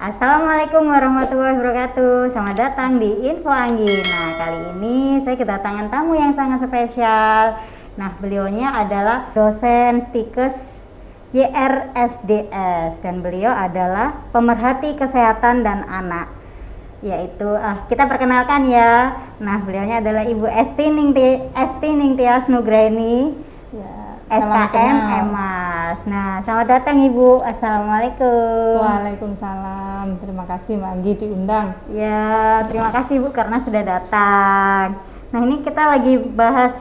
Assalamualaikum warahmatullahi wabarakatuh. Selamat datang di Info Anggi. Nah, kali ini saya kedatangan tamu yang sangat spesial. Nah, beliaunya adalah dosen Stikes YRSDS dan beliau adalah pemerhati kesehatan dan anak. Yaitu kita perkenalkan ya. Nah, beliaunya adalah Ibu Esti Ningtyas Nugraini. SKM Emas. Nah, selamat datang Ibu. Assalamualaikum. Waalaikumsalam. Terima kasih Mbak Anggi diundang. Ya, terima kasih Bu karena sudah datang. Nah, ini kita lagi bahas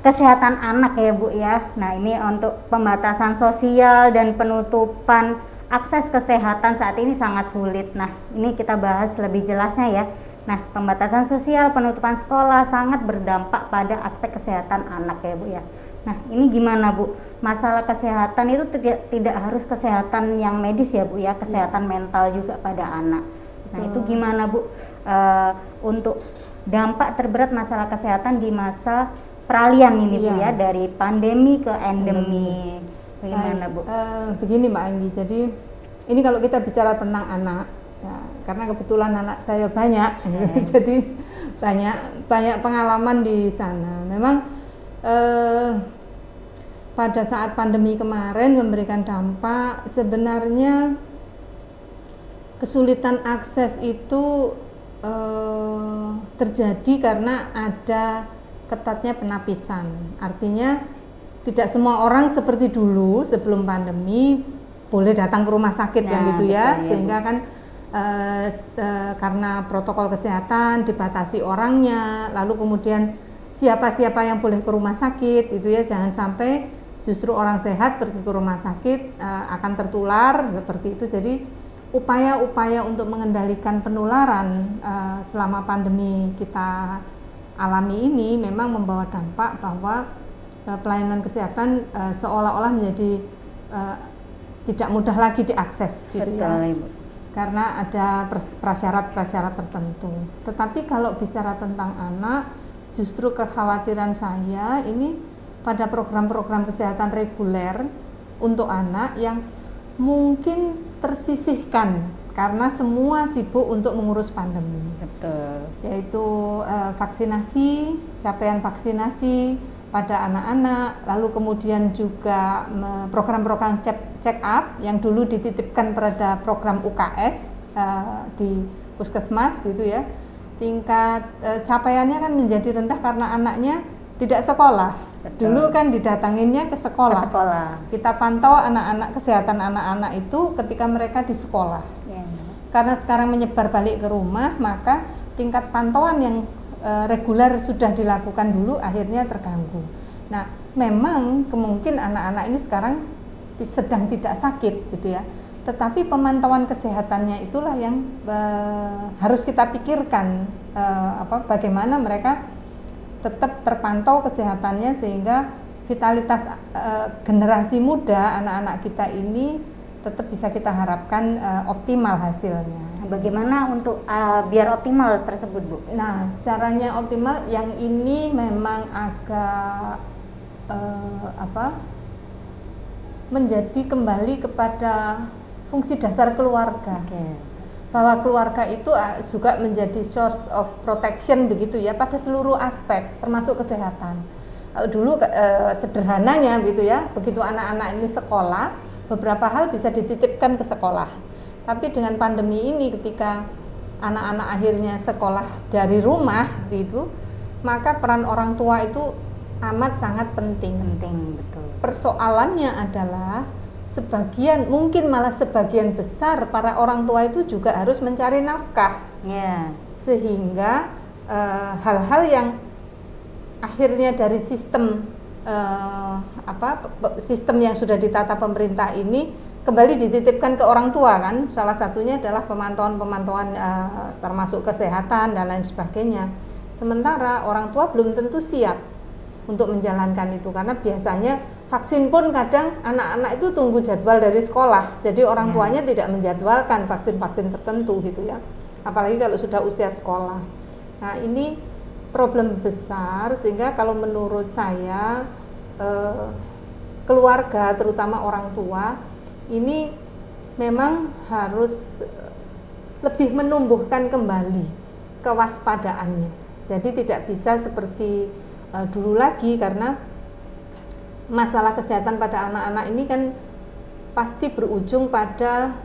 kesehatan anak ya Bu ya. Nah, ini untuk pembatasan sosial dan penutupan akses kesehatan saat ini sangat sulit. Nah, ini kita bahas lebih jelasnya ya. Nah, pembatasan sosial, penutupan sekolah sangat berdampak pada aspek kesehatan anak ya Bu ya. Nah, ini gimana Bu? Masalah kesehatan itu tidak harus kesehatan yang medis ya Bu ya, kesehatan mental juga pada anak. Nah, itu gimana Bu? Untuk dampak terberat masalah kesehatan di masa peralihan ini Bu ya, dari pandemi ke endemi. Bagaimana Bu? Begini Mbak Anggi, jadi ini kalau kita bicara tentang anak, ya, karena kebetulan anak saya banyak, jadi banyak pengalaman di sana. Memang pada saat pandemi kemarin memberikan dampak, sebenarnya kesulitan akses itu terjadi karena ada ketatnya penapisan. Artinya tidak semua orang seperti dulu sebelum pandemi boleh datang ke rumah sakit kan gitu ya, sehingga kan karena protokol kesehatan dibatasi orangnya, lalu kemudian siapa-siapa yang boleh ke rumah sakit itu ya, jangan sampai justru orang sehat pergi ke rumah sakit akan tertular seperti itu. Jadi upaya-upaya untuk mengendalikan penularan selama pandemi kita alami ini memang membawa dampak bahwa pelayanan kesehatan seolah-olah menjadi tidak mudah lagi diakses gitu ya. Karena ada prasyarat-prasyarat tertentu. Tetapi kalau bicara tentang anak, justru kekhawatiran saya ini pada program-program kesehatan reguler untuk anak yang mungkin tersisihkan karena semua sibuk untuk mengurus pandemi. Betul. Yaitu vaksinasi, capaian vaksinasi pada anak-anak, lalu kemudian juga program-program check up yang dulu dititipkan pada program UKS di puskesmas gitu ya. Tingkat capaiannya kan menjadi rendah karena anaknya tidak sekolah. Betul. Dulu kan didatanginnya ke sekolah. Kita pantau anak-anak, kesehatan anak-anak itu ketika mereka di sekolah. Karena sekarang menyebar balik ke rumah, maka tingkat pantauan yang reguler sudah dilakukan dulu akhirnya terganggu. Nah, memang kemungkinan anak-anak ini sekarang sedang tidak sakit gitu ya. Tetapi pemantauan kesehatannya itulah yang harus kita pikirkan, bagaimana mereka tetap terpantau kesehatannya sehingga vitalitas generasi muda anak-anak kita ini tetap bisa kita harapkan optimal hasilnya. Bagaimana untuk biar optimal tersebut Bu? Nah, caranya optimal yang ini memang agak menjadi kembali kepada fungsi dasar keluarga. Bahwa keluarga itu juga menjadi source of protection begitu ya pada seluruh aspek termasuk kesehatan. Dulu sederhananya gitu ya, begitu anak-anak ini sekolah, beberapa hal bisa dititipkan ke sekolah. Tapi dengan pandemi ini ketika anak-anak akhirnya sekolah dari rumah gitu, maka peran orang tua itu amat sangat penting. Betul. Persoalannya adalah mungkin malah sebagian besar para orang tua itu juga harus mencari nafkah. Sehingga hal-hal yang akhirnya dari sistem sistem yang sudah ditata pemerintah ini kembali dititipkan ke orang tua kan, salah satunya adalah pemantauan termasuk kesehatan dan lain sebagainya. Sementara orang tua belum tentu siap untuk menjalankan itu karena biasanya vaksin pun kadang anak-anak itu tunggu jadwal dari sekolah, jadi orang tuanya tidak menjadwalkan vaksin-vaksin tertentu gitu ya, apalagi kalau sudah usia sekolah. Nah, ini problem besar sehingga kalau menurut saya keluarga terutama orang tua ini memang harus lebih menumbuhkan kembali kewaspadaannya. Jadi tidak bisa seperti dulu lagi, karena masalah kesehatan pada anak-anak ini kan pasti berujung pada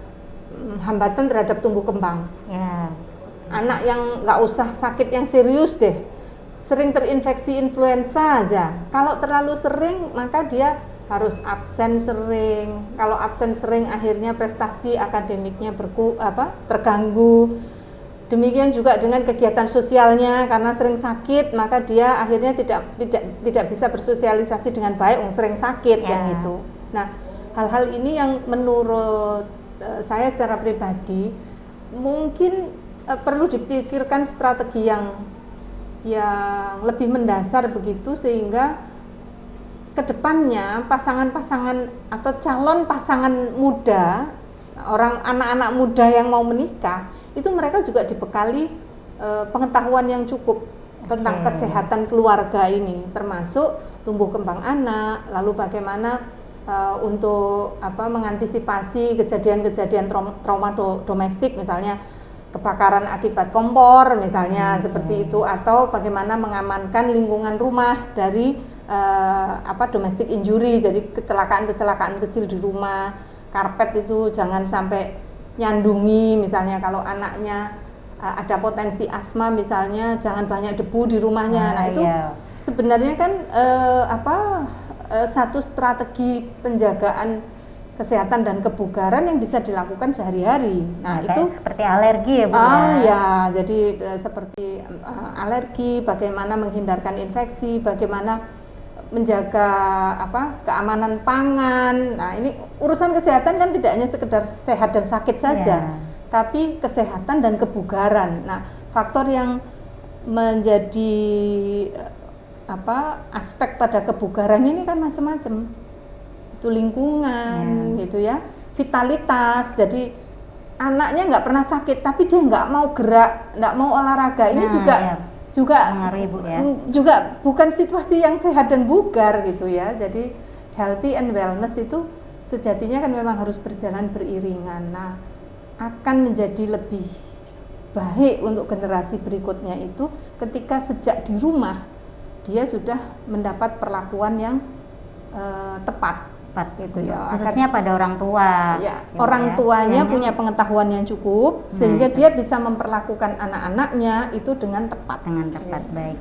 hambatan terhadap tumbuh kembang. Ya. Anak yang nggak usah sakit yang serius deh, sering terinfeksi influenza aja. Kalau terlalu sering maka dia harus absen sering. Kalau absen sering akhirnya prestasi akademiknya terganggu. Demikian juga dengan kegiatan sosialnya, karena sering sakit maka dia akhirnya tidak bisa bersosialisasi dengan baik, sering sakit kan gitu. Nah, hal-hal ini yang menurut saya secara pribadi mungkin perlu dipikirkan strategi yang lebih mendasar begitu, sehingga kedepannya pasangan-pasangan atau calon pasangan muda, anak-anak muda yang mau menikah, itu mereka juga dibekali pengetahuan yang cukup tentang kesehatan keluarga ini, termasuk tumbuh kembang anak, lalu bagaimana untuk mengantisipasi kejadian-kejadian trauma domestik, misalnya kebakaran akibat kompor misalnya seperti itu, atau bagaimana mengamankan lingkungan rumah dari domestic injury, jadi kecelakaan-kecelakaan kecil di rumah, karpet itu jangan sampai nyandungi, misalnya kalau anaknya ada potensi asma misalnya, jangan banyak debu di rumahnya. Nah itu sebenarnya kan satu strategi penjagaan kesehatan dan kebugaran yang bisa dilakukan sehari-hari. Nah, itu seperti alergi ya, Bu? Jadi seperti alergi, bagaimana menghindarkan infeksi, bagaimana menjaga keamanan pangan. Nah, ini urusan kesehatan kan tidak hanya sekedar sehat dan sakit saja, tapi kesehatan dan kebugaran. Nah, faktor yang menjadi aspek pada kebugaran ini kan macam-macam. Itu lingkungan gitu ya, vitalitas. Jadi anaknya nggak pernah sakit tapi dia nggak mau gerak, nggak mau olahraga, ini juga bukan situasi yang sehat dan bugar gitu ya. Jadi healthy and wellness itu sejatinya kan memang harus berjalan beriringan. Nah, akan menjadi lebih baik untuk generasi berikutnya itu ketika sejak di rumah dia sudah mendapat perlakuan yang tepat gitu ya, khususnya pada orang tua. Orang tuanya punya pengetahuan yang cukup sehingga dia bisa memperlakukan anak-anaknya itu dengan tepat. Baik.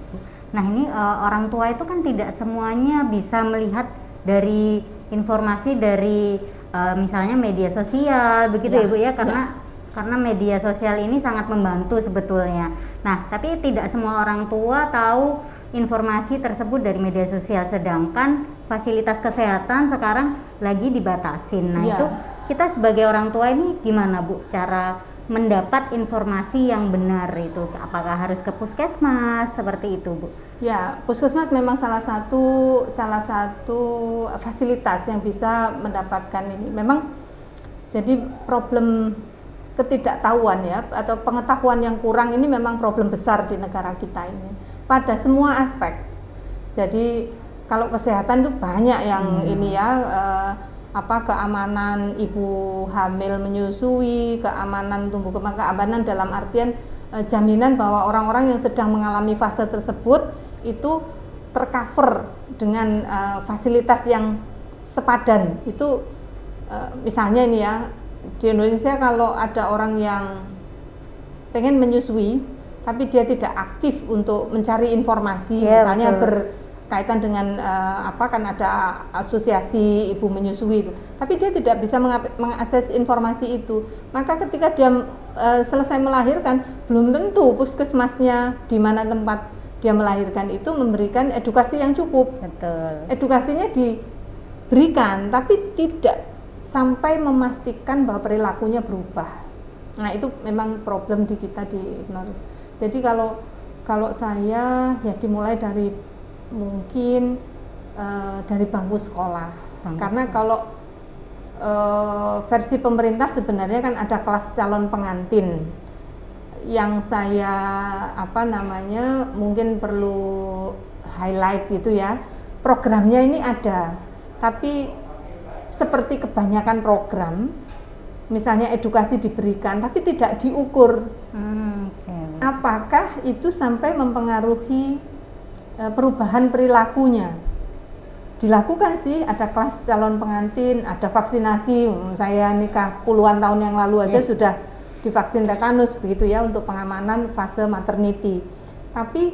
Nah, ini orang tua itu kan tidak semuanya bisa melihat dari informasi dari misalnya media sosial begitu ya Bu ya, karena media sosial ini sangat membantu sebetulnya. Nah, tapi tidak semua orang tua tahu informasi tersebut dari media sosial, sedangkan fasilitas kesehatan sekarang lagi dibatasin. Nah, itu kita sebagai orang tua ini gimana Bu cara mendapat informasi yang benar itu? Apakah harus ke puskesmas seperti itu, Bu? Ya, puskesmas memang salah satu fasilitas yang bisa mendapatkan ini. Memang jadi problem ketidaktahuan ya, atau pengetahuan yang kurang ini memang problem besar di negara kita ini pada semua aspek. Jadi kalau kesehatan itu banyak yang ini ya, keamanan ibu hamil menyusui, keamanan tumbuh kembang, keamanan dalam artian jaminan bahwa orang-orang yang sedang mengalami fase tersebut itu tercover dengan fasilitas yang sepadan. Itu misalnya ini ya, di Indonesia kalau ada orang yang pengen menyusui tapi dia tidak aktif untuk mencari informasi, misalnya berkaitan dengan kan ada asosiasi ibu menyusui, tapi dia tidak bisa mengakses informasi itu, maka ketika dia selesai melahirkan, belum tentu puskesmasnya di mana tempat dia melahirkan itu memberikan edukasi yang cukup. Edukasinya diberikan, tapi tidak sampai memastikan bahwa perilakunya berubah. Nah, itu memang problem di kita di ignorance. Jadi kalau saya ya dimulai dari mungkin dari bangku sekolah. Karena kalau versi pemerintah sebenarnya kan ada kelas calon pengantin yang saya mungkin perlu highlight gitu ya. Programnya ini ada, tapi seperti kebanyakan program misalnya edukasi diberikan tapi tidak diukur Oke. apakah itu sampai mempengaruhi perubahan perilakunya. Dilakukan sih, ada kelas calon pengantin, ada vaksinasi. Saya nikah puluhan tahun yang lalu aja sudah divaksin tetanus begitu ya, untuk pengamanan fase maternity. Tapi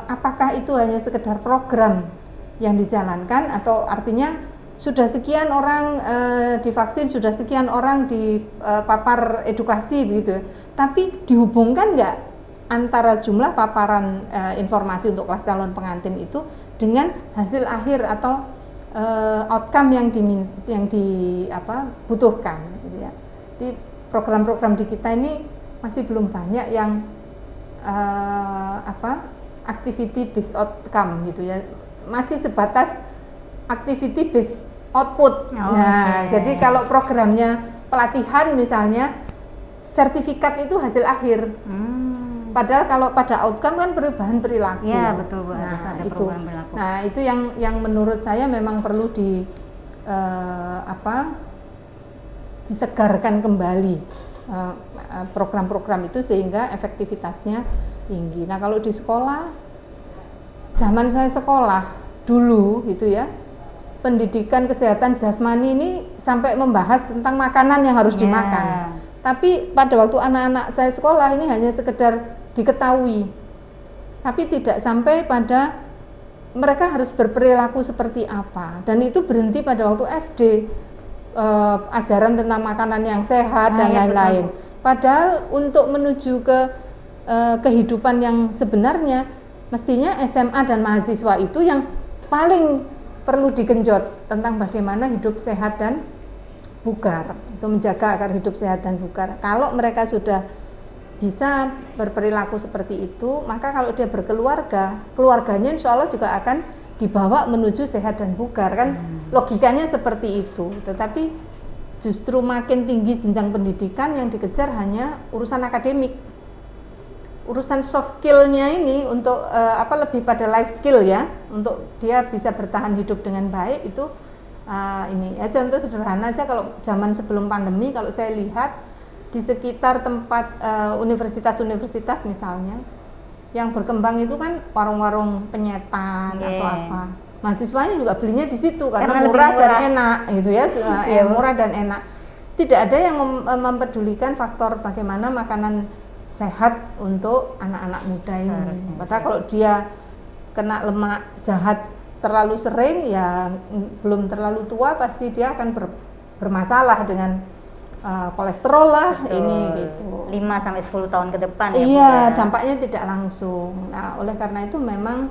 apakah itu hanya sekedar program yang dijalankan, atau artinya sudah sekian orang divaksin, sudah sekian orang dipapar edukasi begitu, tapi dihubungkan nggak antara jumlah paparan informasi untuk kelas calon pengantin itu dengan hasil akhir atau outcome yang dibutuhkan gitu ya. Jadi program-program di kita ini masih belum banyak yang activity based outcome gitu ya, masih sebatas activity based output. Jadi kalau programnya pelatihan misalnya, sertifikat itu hasil akhir. Padahal kalau pada outcome kan perubahan perilaku. Iya betul Bu, harus ada perubahan perilaku. Nah itu yang menurut saya memang perlu disegarkan kembali program-program itu sehingga efektivitasnya tinggi. Nah kalau di sekolah, zaman saya sekolah dulu gitu ya, pendidikan kesehatan jasmani ini sampai membahas tentang makanan yang harus dimakan. Tapi pada waktu anak-anak saya sekolah ini hanya sekedar diketahui, tapi tidak sampai pada mereka harus berperilaku seperti apa. Dan itu berhenti pada waktu SD, ajaran tentang makanan yang sehat dan lain-lain. Padahal untuk menuju ke kehidupan yang sebenarnya, mestinya SMA dan mahasiswa itu yang paling perlu digenjot tentang bagaimana hidup sehat dan bugar, itu menjaga agar hidup sehat dan bugar. Kalau mereka sudah bisa berperilaku seperti itu, maka kalau dia berkeluarga, keluarganya insya Allah juga akan dibawa menuju sehat dan bugar, kan logikanya seperti itu. Tetapi justru makin tinggi jenjang pendidikan, yang dikejar hanya urusan akademik, urusan soft skill-nya ini untuk lebih pada life skill ya, untuk dia bisa bertahan hidup dengan baik itu. Ini ya contoh sederhana aja, kalau zaman sebelum pandemi, kalau saya lihat di sekitar tempat universitas-universitas misalnya, yang berkembang itu kan warung-warung penyetan atau apa, mahasiswanya juga belinya di situ karena murah dan enak gitu ya, murah dan enak. Tidak ada yang mempedulikan faktor bagaimana makanan sehat untuk anak-anak muda ini. Padahal kalau dia kena lemak jahat terlalu sering, ya belum terlalu tua pasti dia akan bermasalah dengan kolesterol lah. Betul. Ini gitu 5-10 tahun ke depan ya. Iya, dampaknya tidak langsung. Nah, oleh karena itu memang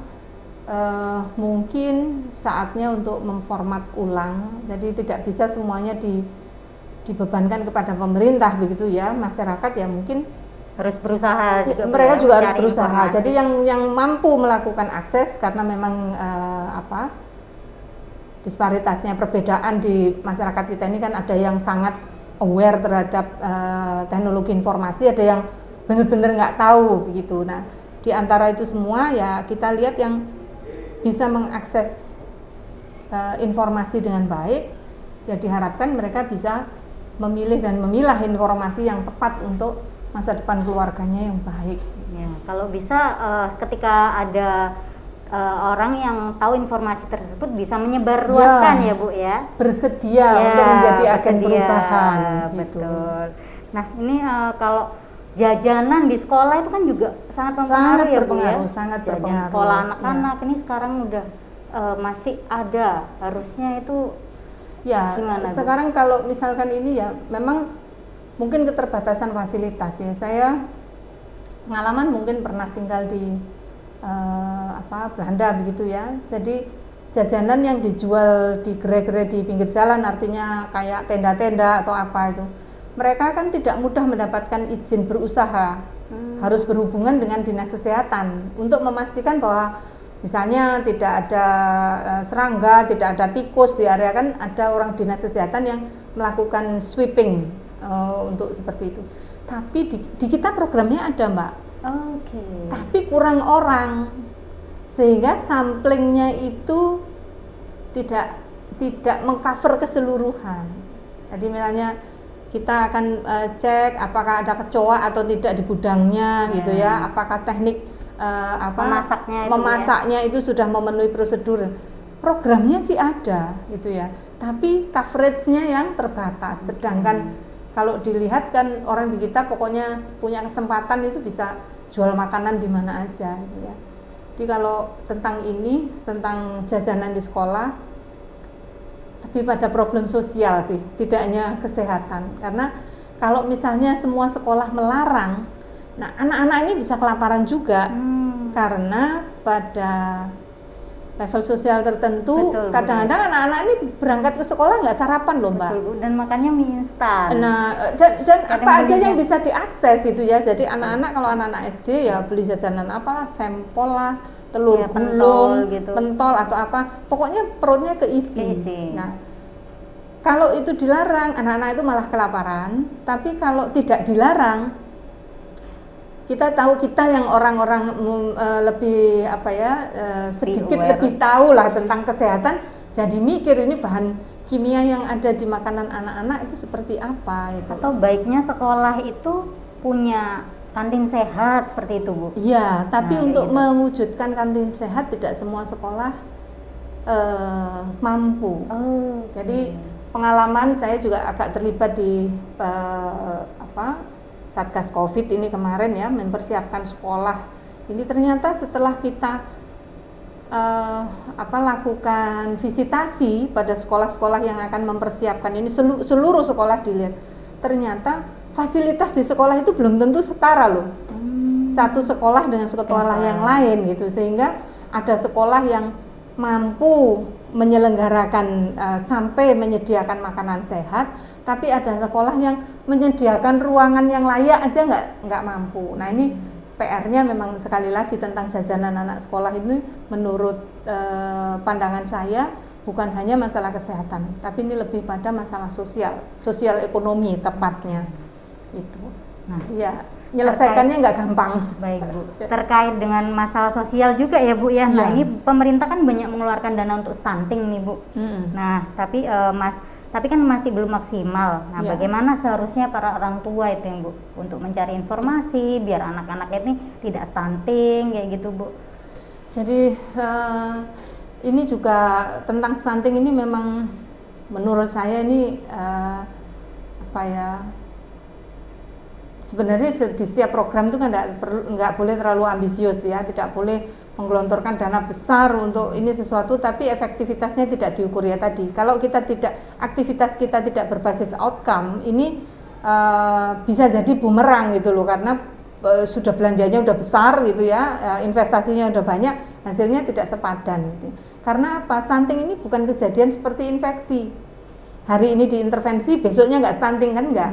mungkin saatnya untuk memformat ulang. Jadi tidak bisa semuanya dibebankan kepada pemerintah begitu ya. Masyarakat ya mungkin harus berusaha juga, mereka juga harus berusaha. Informasi. Jadi yang mampu melakukan akses, karena memang disparitasnya, perbedaan di masyarakat kita ini kan, ada yang sangat aware terhadap teknologi informasi, ada yang benar-benar nggak tahu begitu. Nah, di antara itu semua ya kita lihat yang bisa mengakses informasi dengan baik, ya diharapkan mereka bisa memilih dan memilah informasi yang tepat untuk masa depan keluarganya yang baik. Ya, kalau bisa ketika ada orang yang tahu informasi tersebut bisa menyebarluaskan ya Bu ya. Bersedia untuk menjadi agen perubahan. Betul. Gitu. Nah ini kalau jajanan di sekolah itu kan juga sangat mempengaruhi ya Bu ya. Sangat jajan berpengaruh. Sekolah anak-anak ini sekarang udah masih ada, harusnya itu ya. Gimana, sekarang Bu? Kalau misalkan ini ya memang mungkin keterbatasan fasilitas ya. Saya pengalaman mungkin pernah tinggal di Belanda begitu ya. Jadi jajanan yang dijual di gerai-gerai di pinggir jalan, artinya kayak tenda-tenda atau apa itu, mereka kan tidak mudah mendapatkan izin berusaha. Harus berhubungan dengan dinas kesehatan untuk memastikan bahwa misalnya tidak ada serangga, tidak ada tikus di area, kan ada orang dinas kesehatan yang melakukan sweeping untuk seperti itu. Tapi di kita programnya ada Mbak. Tapi kurang orang, sehingga samplingnya itu tidak mengcover keseluruhan. Jadi misalnya kita akan cek apakah ada kecoa atau tidak di gudangnya gitu ya, apakah teknik memasaknya itu sudah memenuhi prosedur. Programnya sih ada gitu ya, tapi coveragenya yang terbatas. Sedangkan kalau dilihat kan orang di kita pokoknya punya kesempatan itu bisa jual makanan di mana aja gitu ya. Jadi kalau tentang ini, tentang jajanan di sekolah, lebih pada problem sosial sih, tidak hanya kesehatan. Karena kalau misalnya semua sekolah melarang, nah anak-anak ini bisa kelaparan juga. Karena pada level sosial tertentu, kadang-kadang anak-anak ini berangkat ke sekolah nggak sarapan loh Mbak. Betul, dan makannya mie instan. Nah, dan apa aja yang bisa diakses itu ya. Jadi anak-anak kalau anak-anak SD ya beli jajanan apalah, sempol lah, telur gulung, pentol atau apa. Pokoknya perutnya keisi. Nah, kalau itu dilarang, anak-anak itu malah kelaparan. Tapi kalau tidak dilarang, kita tahu kita yang orang-orang lebih sedikit lebih tahu lah tentang kesehatan, jadi mikir ini bahan kimia yang ada di makanan anak-anak itu seperti apa gitu. Atau baiknya sekolah itu punya kantin sehat seperti itu Bu? Iya, tapi untuk mewujudkan kantin sehat tidak semua sekolah mampu. Jadi pengalaman saya juga agak terlibat di Satgas Covid ini kemarin ya, mempersiapkan sekolah. Ini ternyata setelah kita lakukan visitasi pada sekolah-sekolah yang akan mempersiapkan ini, seluruh sekolah dilihat, ternyata fasilitas di sekolah itu belum tentu setara loh. Satu sekolah dengan sekolah yang lain gitu, sehingga ada sekolah yang mampu menyelenggarakan sampai menyediakan makanan sehat, tapi ada sekolah yang menyediakan ruangan yang layak aja nggak mampu. Nah ini PR-nya memang sekali lagi tentang jajanan anak sekolah ini menurut pandangan saya bukan hanya masalah kesehatan, tapi ini lebih pada masalah sosial ekonomi tepatnya itu. Nah ya menyelesaikannya nggak gampang. Baik Bu. Terkait dengan masalah sosial juga ya Bu ya. Nah ini pemerintah kan banyak mengeluarkan dana untuk stunting nih Bu. Nah tapi kan masih belum maksimal. Nah, bagaimana seharusnya para orang tua itu yang Bu untuk mencari informasi biar anak-anak ini tidak stunting kayak gitu Bu? Jadi ini juga tentang stunting ini memang menurut saya ini sebenarnya di setiap program itu kan nggak boleh terlalu ambisius ya, tidak boleh menggelontorkan dana besar untuk ini sesuatu tapi efektivitasnya tidak diukur ya tadi. Kalau aktivitas kita tidak berbasis outcome, ini bisa jadi bumerang gitu loh, karena sudah belanjanya udah besar gitu ya, investasinya udah banyak, hasilnya tidak sepadan gitu. Karena apa? Stunting ini bukan kejadian seperti infeksi. Hari ini diintervensi, besoknya nggak stunting kan enggak.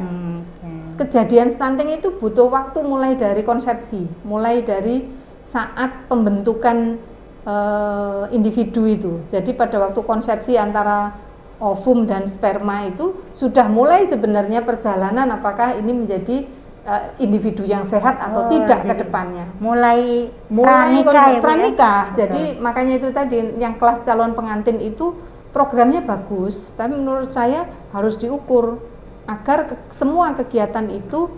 Kejadian stunting itu butuh waktu mulai dari konsepsi, mulai dari saat pembentukan individu itu. Jadi pada waktu konsepsi antara ovum dan sperma itu sudah mulai sebenarnya perjalanan apakah ini menjadi individu yang sehat atau tidak ke depannya. Mulai pranikah. Jadi makanya itu tadi yang kelas calon pengantin itu programnya bagus, tapi menurut saya harus diukur agar semua kegiatan itu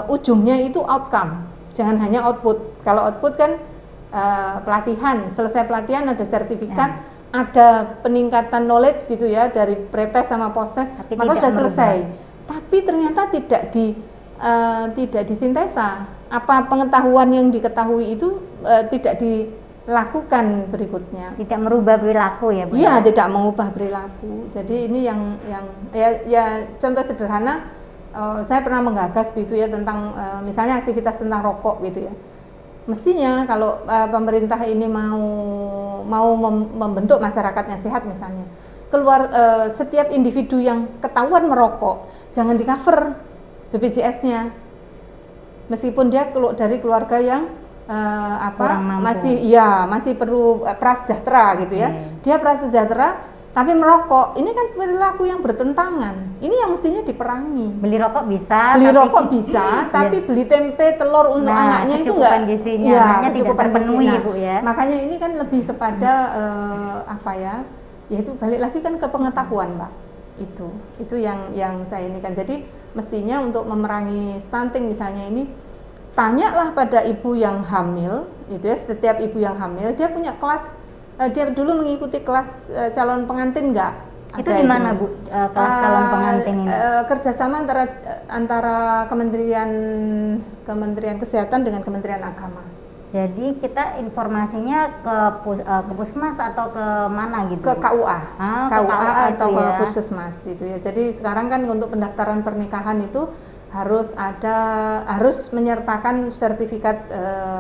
ujungnya itu outcome. Jangan hanya output. Kalau output kan pelatihan, selesai pelatihan ada sertifikat, ada peningkatan knowledge gitu ya dari pretest sama posttest, maka sudah selesai. Tapi ternyata tidak disintesa. Apa pengetahuan yang diketahui itu tidak dilakukan berikutnya. Tidak merubah perilaku ya Bu? Iya, tidak mengubah perilaku. Jadi ini yang contoh sederhana. Saya pernah menggagas gitu ya tentang misalnya aktivitas tentang rokok gitu ya. Mestinya kalau pemerintah ini mau membentuk masyarakat yang sehat misalnya, setiap individu yang ketahuan merokok jangan di cover BPJS-nya, meskipun dia dari keluarga yang masih perlu prasejahtera gitu ya. Dia prasejahtera tapi merokok, ini kan perilaku yang bertentangan. Ini yang mestinya diperangi. Beli rokok bisa, tapi beli tempe, telur untuk anaknya itu enggak, gizinya tidak terpenuhi Bu ya. Makanya ini kan lebih kepada yaitu balik lagi kan ke pengetahuan Pak. Itu yang saya ini kan. Jadi mestinya untuk memerangi stunting misalnya ini, tanyalah pada ibu yang hamil, gitu ya. Setiap ibu yang hamil dia punya kelas, dia dulu mengikuti kelas calon pengantin nggak? Itu di mana Bu, kelas calon pengantin ini? Kerjasama antara Kementerian Kesehatan dengan Kementerian Agama. Jadi kita informasinya ke puskesmas atau ke mana gitu? Ke KUA, KUA atau ke ya. puskesmas itu ya. Jadi sekarang kan untuk pendaftaran pernikahan itu harus menyertakan sertifikat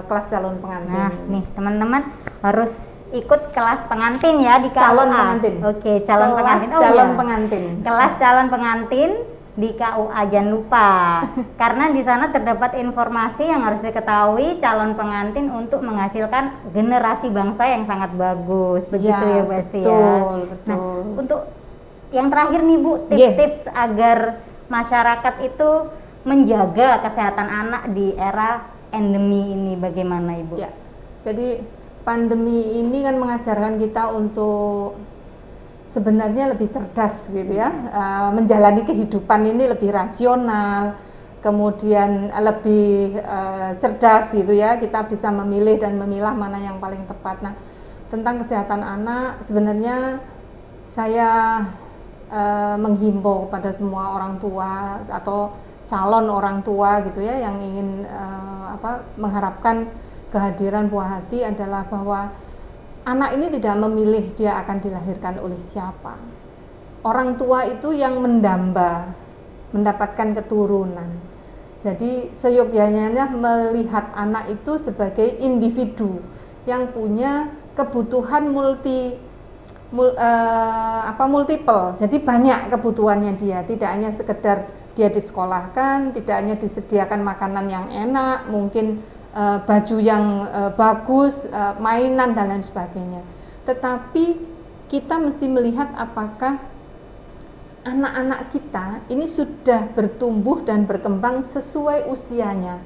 kelas calon pengantin. Nah, nih teman-teman harus ikut kelas pengantin ya di KUA. Calon pengantin. Oke, calon pengantin. Pengantin. Kelas calon pengantin di KUA, jangan lupa. Karena di sana terdapat informasi yang harus diketahui calon pengantin untuk menghasilkan generasi bangsa yang sangat bagus. Begitu ya, Basti ya. Betul. Nah, untuk yang terakhir nih Bu, tips-tips agar masyarakat itu menjaga kesehatan anak di era endemi ini bagaimana Ibu? Ya. Jadi pandemi ini kan mengajarkan kita untuk sebenarnya lebih cerdas gitu ya, menjalani kehidupan ini lebih rasional, kemudian lebih cerdas gitu ya, kita bisa memilih dan memilah mana yang paling tepat. Nah, tentang kesehatan anak sebenarnya saya menghimbau kepada semua orang tua atau calon orang tua gitu ya yang ingin mengharapkan kehadiran buah hati adalah bahwa anak ini tidak memilih dia akan dilahirkan oleh siapa. Orang tua itu yang mendapatkan keturunan. Jadi seyogyanya melihat anak itu sebagai individu yang punya kebutuhan multiple. Jadi banyak kebutuhannya dia, tidak hanya sekedar dia disekolahkan, tidak hanya disediakan makanan yang enak, mungkin baju yang bagus, mainan dan lain sebagainya. Tetapi kita mesti melihat apakah anak-anak kita ini sudah bertumbuh dan berkembang sesuai usianya.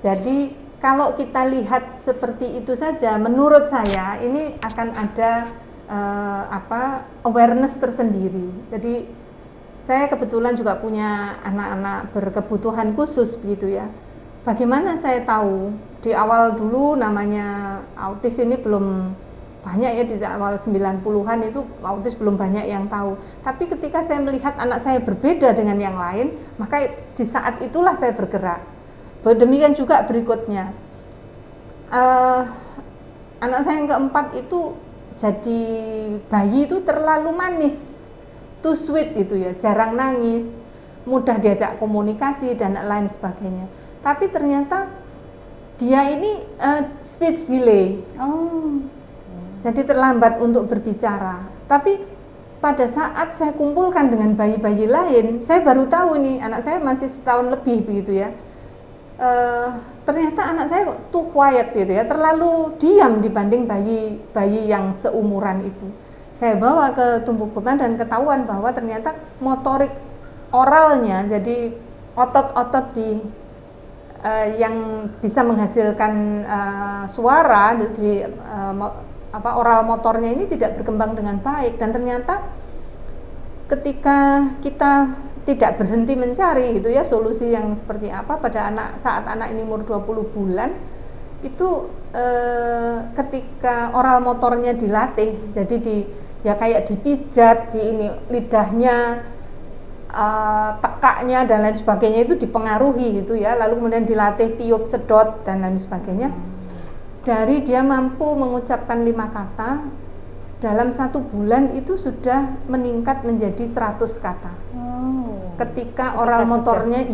Jadi kalau kita lihat seperti itu saja, menurut saya ini akan ada awareness tersendiri. Jadi saya kebetulan juga punya anak-anak berkebutuhan khusus begitu ya. Bagaimana saya tahu? Di awal dulu namanya autis ini belum banyak ya, di awal 90-an itu autis belum banyak yang tahu. Tapi ketika saya melihat anak saya berbeda dengan yang lain, maka di saat itulah saya bergerak. Demikian juga berikutnya. Anak saya yang keempat itu jadi bayi itu terlalu manis, too sweet itu ya, jarang nangis, mudah diajak komunikasi dan lain sebagainya. Tapi ternyata dia ini speech delay, jadi terlambat untuk berbicara. Tapi pada saat saya kumpulkan dengan bayi-bayi lain, saya baru tahu nih, anak saya masih setahun lebih begitu ya. Ternyata anak saya kok too quiet gitu ya, terlalu diam dibanding bayi yang seumuran itu. Saya bawa ke tumbuh kembang dan ketahuan bahwa ternyata motorik oralnya, jadi otot-otot yang bisa menghasilkan suara, jadi oral motornya ini tidak berkembang dengan baik. Dan ternyata ketika kita tidak berhenti mencari gitu ya solusi yang seperti apa pada saat anak ini umur 20 bulan itu, ketika oral motornya dilatih, jadi kayak dipijat, lidahnya, tekaknya dan lain sebagainya itu dipengaruhi gitu ya, lalu kemudian dilatih tiup, sedot dan lain sebagainya. Dari dia mampu mengucapkan 5 kata, dalam 1 bulan itu sudah meningkat menjadi 100 kata. Ketika oral motornya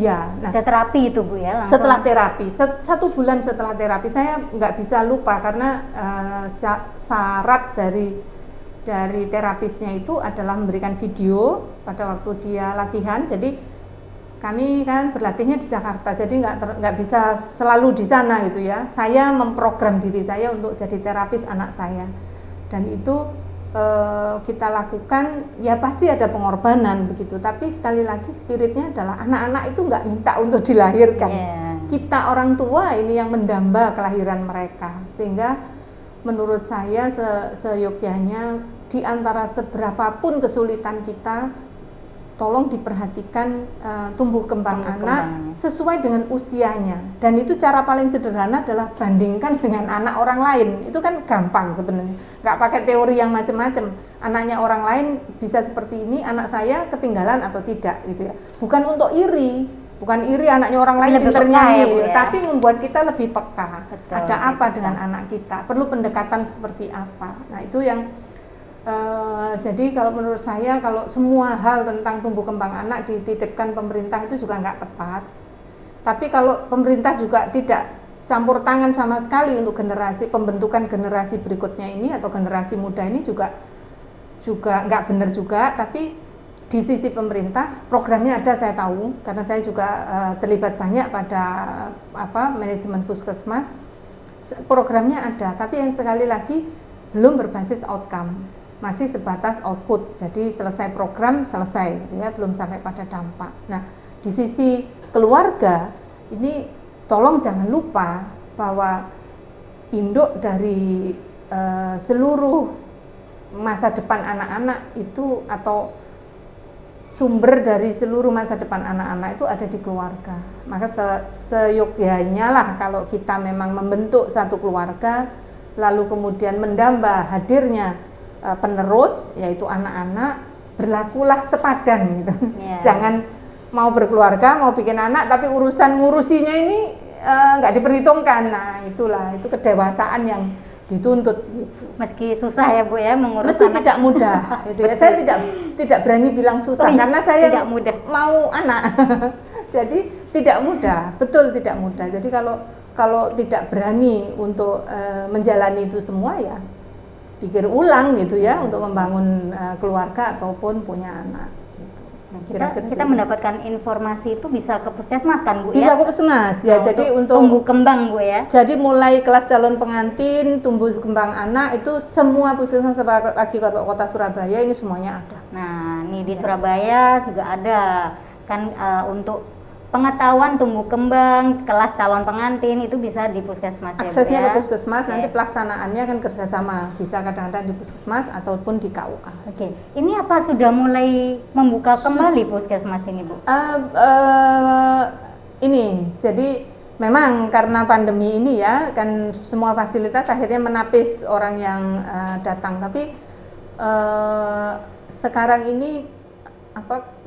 terapi itu Bu ya, langsung. Setelah terapi, 1 bulan setelah terapi, saya nggak bisa lupa karena syarat dari terapisnya itu adalah memberikan video pada waktu dia latihan. Jadi kami kan berlatihnya di Jakarta, jadi nggak bisa selalu di sana gitu ya. Saya memprogram diri saya untuk jadi terapis anak saya, dan itu kita lakukan ya pasti ada pengorbanan begitu. Tapi sekali lagi spiritnya adalah anak-anak itu nggak minta untuk dilahirkan. Kita orang tua ini yang mendamba kelahiran mereka, sehingga menurut saya seyogyanya di antara seberapapun kesulitan kita, tolong diperhatikan tumbuh kembang anak sesuai dengan usianya. Dan itu cara paling sederhana adalah bandingkan dengan anak orang lain. Itu kan gampang sebenarnya, nggak pakai teori yang macam-macam. Anaknya orang lain bisa seperti ini, anak saya ketinggalan atau tidak gitu ya. Bukan untuk iri, bukan iri anaknya orang lain pinter nyanyi, tapi membuat kita lebih peka. Betul, ada apa dengan anak kita, perlu pendekatan seperti apa. Nah itu yang jadi kalau menurut saya, kalau semua hal tentang tumbuh kembang anak dititipkan pemerintah itu juga nggak tepat. Tapi kalau pemerintah juga tidak campur tangan sama sekali untuk pembentukan generasi berikutnya ini atau generasi muda ini juga nggak benar juga. Tapi di sisi pemerintah programnya ada, saya tahu karena saya juga terlibat banyak pada manajemen puskesmas. Programnya ada, tapi yang sekali lagi belum berbasis outcome. Masih sebatas output, jadi selesai program selesai, ya belum sampai pada dampak. Nah, di sisi keluarga ini tolong jangan lupa bahwa induk dari seluruh masa depan anak-anak itu atau sumber dari seluruh masa depan anak-anak itu ada di keluarga. Maka seyogyanya lah kalau kita memang membentuk satu keluarga, lalu kemudian mendamba hadirnya penerus, yaitu anak-anak, berlakulah sepadan gitu. Jangan mau berkeluarga, mau bikin anak, tapi urusan ngurusinya ini nggak diperhitungkan. Nah itulah, itu kedewasaan yang dituntut gitu. Meski susah ya Bu ya mengurus mesti anak. Tidak mudah gitu ya. Saya tidak berani bilang susah karena saya tidak mudah. Mau anak. Jadi tidak mudah, betul tidak mudah. Jadi kalau tidak berani untuk menjalani itu semua, ya pikir ulang gitu ya untuk membangun keluarga ataupun punya anak gitu. Nah, kita mendapatkan informasi itu bisa ke puskesmas kan Bu? Bisa ya? ke puskesmas ya. Nah, jadi untuk tumbuh kembang Bu ya. Jadi mulai kelas calon pengantin, tumbuh kembang anak itu semua puskesmas lagi kota Surabaya ini semuanya ada. Nah, ini di Surabaya juga ada kan untuk pengetahuan tumbuh kembang kelas calon pengantin itu bisa di puskesmas. Aksesnya ya, ke puskesmas, nanti pelaksanaannya kan kerjasama, bisa kadang-kadang di puskesmas ataupun di KUA. Oke, ini apa sudah mulai membuka kembali puskesmas ini Bu? Ini jadi memang karena pandemi ini ya kan semua fasilitas akhirnya menapis orang yang datang, tapi sekarang ini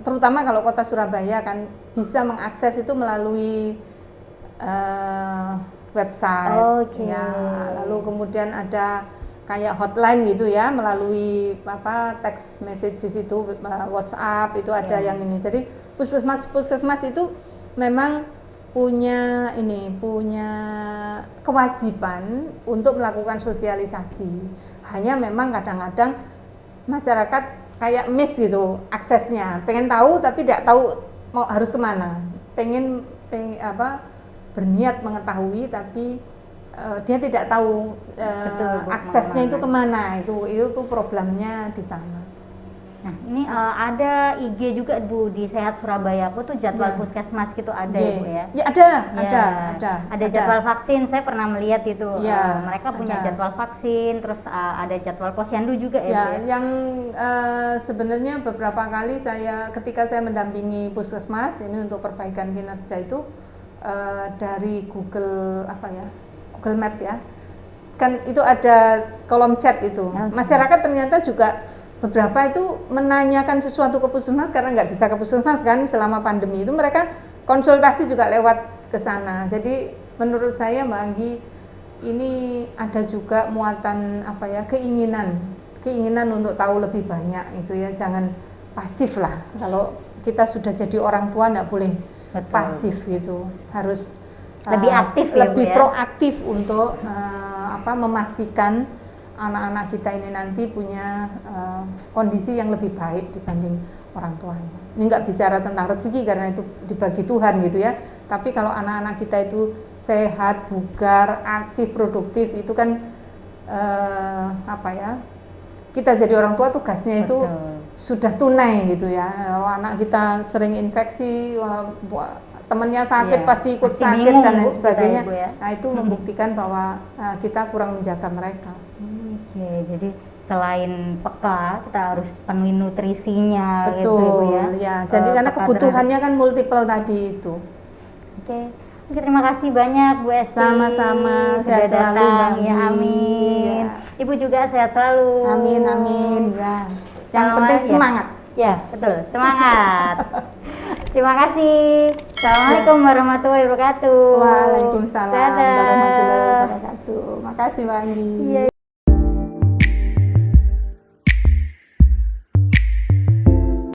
terutama kalau kota Surabaya kan bisa mengakses itu melalui website, ya, lalu kemudian ada kayak hotline gitu ya, melalui text messages itu, WhatsApp itu ada yang ini. Jadi puskesmas itu memang punya kewajiban untuk melakukan sosialisasi. Hanya memang kadang-kadang masyarakat kayak miss gitu aksesnya, pengen tahu tapi tidak tahu mau harus kemana, pengen berniat mengetahui tapi dia tidak tahu aksesnya itu kemana, itu problemnya di sana. Nah ini ada IG juga Bu di Sehat Surabaya, aku tuh jadwal puskesmas gitu ada ya Bu ya? Ya ada jadwal vaksin, saya pernah melihat itu mereka punya jadwal vaksin, terus ada jadwal posyandu juga ya Bu ya? Yang sebenarnya beberapa kali ketika saya mendampingi puskesmas ini untuk perbaikan kinerja itu dari Google Google Map ya, kan itu ada kolom chat itu. Masyarakat ternyata juga beberapa itu menanyakan sesuatu ke puskesmas karena nggak bisa ke puskesmas kan selama pandemi itu, mereka konsultasi juga lewat ke sana. Jadi menurut saya Mbak Anggi, ini ada juga muatan keinginan untuk tahu lebih banyak itu ya, jangan pasif lah. Kalau kita sudah jadi orang tua nggak boleh pasif gitu, harus lebih aktif lebih proaktif untuk memastikan anak-anak kita ini nanti punya kondisi yang lebih baik dibanding orang tuanya. Ini nggak bicara tentang rezeki karena itu dibagi Tuhan gitu ya, tapi kalau anak-anak kita itu sehat, bugar, aktif, produktif, itu kan kita jadi orang tua tugasnya itu sudah tunai gitu ya. Kalau anak kita sering infeksi, temennya sakit pasti ikut sakit dan lain sebagainya. Nah itu membuktikan bahwa kita kurang menjaga mereka. Jadi selain peka, kita harus penuhi nutrisinya gitu Betul, Ibu ya. ya. Jadi karena Peka kebutuhannya kan multiple tadi itu. Oke. Oke, terima kasih banyak Bu Esti. Sama-sama, sudah sehat selalu, datang. Bang Ya, Yi. amin. Ya. Ibu juga sehat selalu. Amin, amin. Ya. Yang Selamat penting ya. semangat. Ya, betul. Semangat. Terima kasih. Assalamualaikum warahmatullahi wabarakatuh. Waalaikumsalam Dadah. warahmatullahi wabarakatuh. Makasih Bang Yi. Iya.